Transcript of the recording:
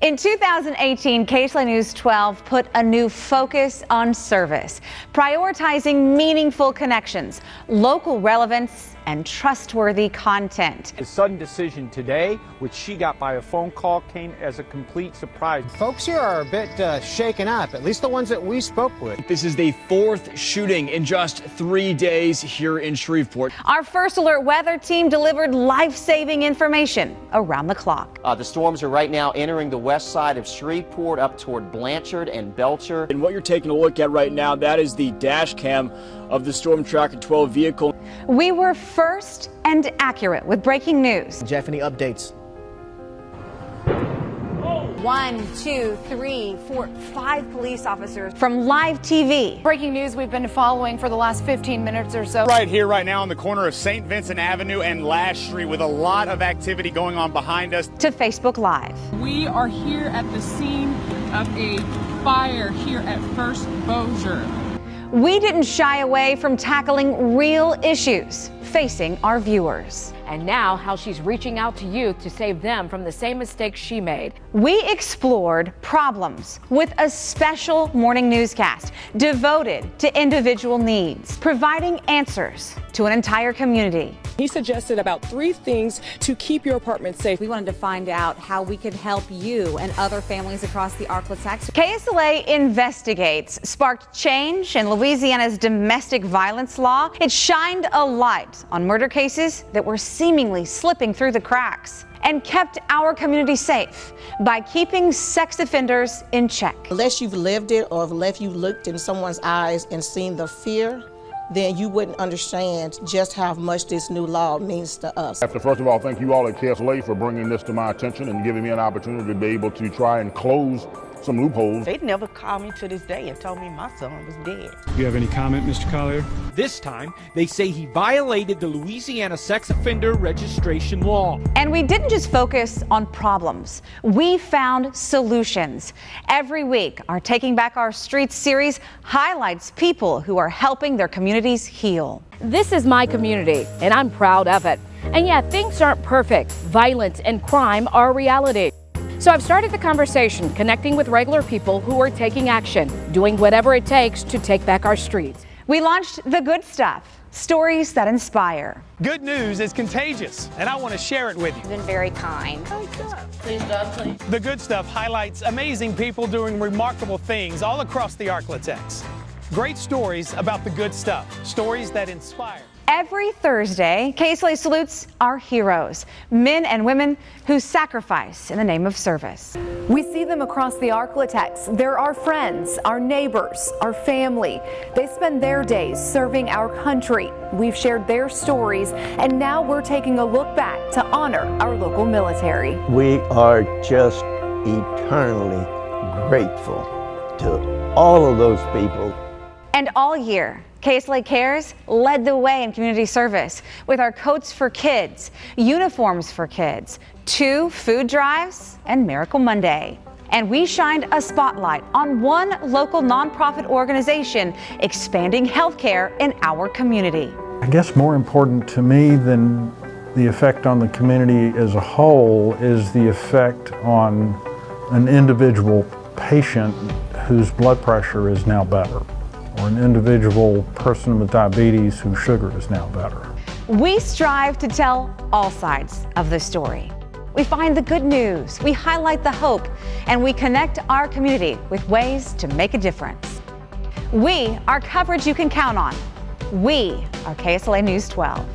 In 2018, KSLA News 12 put a new focus on service, prioritizing meaningful connections, local relevance, and trustworthy content. The sudden decision today, which she got by a phone call, came as a complete surprise. Folks here are a bit shaken up, at least the ones that we spoke with. This is the fourth shooting in just 3 days here in Shreveport. Our First Alert weather team delivered life-saving information around the clock. The storms are right now entering the west side of Shreveport up toward Blanchard and Belcher. And what you're taking a look at right now, that is the dash cam of the Storm Tracker 12 vehicle. We were first and accurate with breaking news. Jeff, any updates? 1, 2, 3, 4, 5 police officers from live TV. Breaking news we've been following for the last 15 minutes or so. Right here, right now on the corner of St. Vincent Avenue and Lash Street with a lot of activity going on behind us. To Facebook Live. We are here at the scene of a fire here at First Bossier. We didn't shy away from tackling real issues facing our viewers. And now how she's reaching out to youth to save them from the same mistakes she made. We explored problems with a special morning newscast devoted to individual needs, providing answers to an entire community. He suggested about 3 things to keep your apartment safe. We wanted to find out how we could help you and other families across the Arklatex. KSLA Investigates sparked change in Louisiana's domestic violence law. It shined a light on murder cases that were seemingly slipping through the cracks, and kept our community safe by keeping sex offenders in check. Unless you've lived it or unless you've looked in someone's eyes and seen the fear, then you wouldn't understand just how much this new law means to us. I have to first of all thank you all at KSLA for bringing this to my attention and giving me an opportunity to be able to try and close some loopholes. They never called me to this day and told me my son was dead. Do you have any comment, Mr. Collier? This time, they say he violated the Louisiana sex offender registration law. And we didn't just focus on problems. We found solutions. Every week, our Taking Back Our Streets series highlights people who are helping their communities heal. This is my community, and I'm proud of it. And yeah, things aren't perfect. Violence and crime are a reality. So I've started the conversation, connecting with regular people who are taking action, doing whatever it takes to take back our streets. We launched The Good Stuff, stories that inspire. Good news is contagious, and I want to share it with you. Been very kind. Please, God, please. The Good Stuff highlights amazing people doing remarkable things all across the Arklatex. Great stories about the good stuff, stories that inspire. Every Thursday, KSLA salutes our heroes, men and women who sacrifice in the name of service. We see them across the Arklatex. They're our friends, our neighbors, our family. They spend their days serving our country. We've shared their stories, and now we're taking a look back to honor our local military. We are just eternally grateful to all of those people. And all year, KSLA Cares led the way in community service with our Coats for Kids, uniforms for kids, 2 food drives, and Miracle Monday. And we shined a spotlight on one local nonprofit organization expanding healthcare in our community. I guess more important to me than the effect on the community as a whole is the effect on an individual patient whose blood pressure is now better, or an individual person with diabetes whose sugar is now better. We strive to tell all sides of the story. We find the good news, we highlight the hope, and we connect our community with ways to make a difference. We are coverage you can count on. We are KSLA News 12.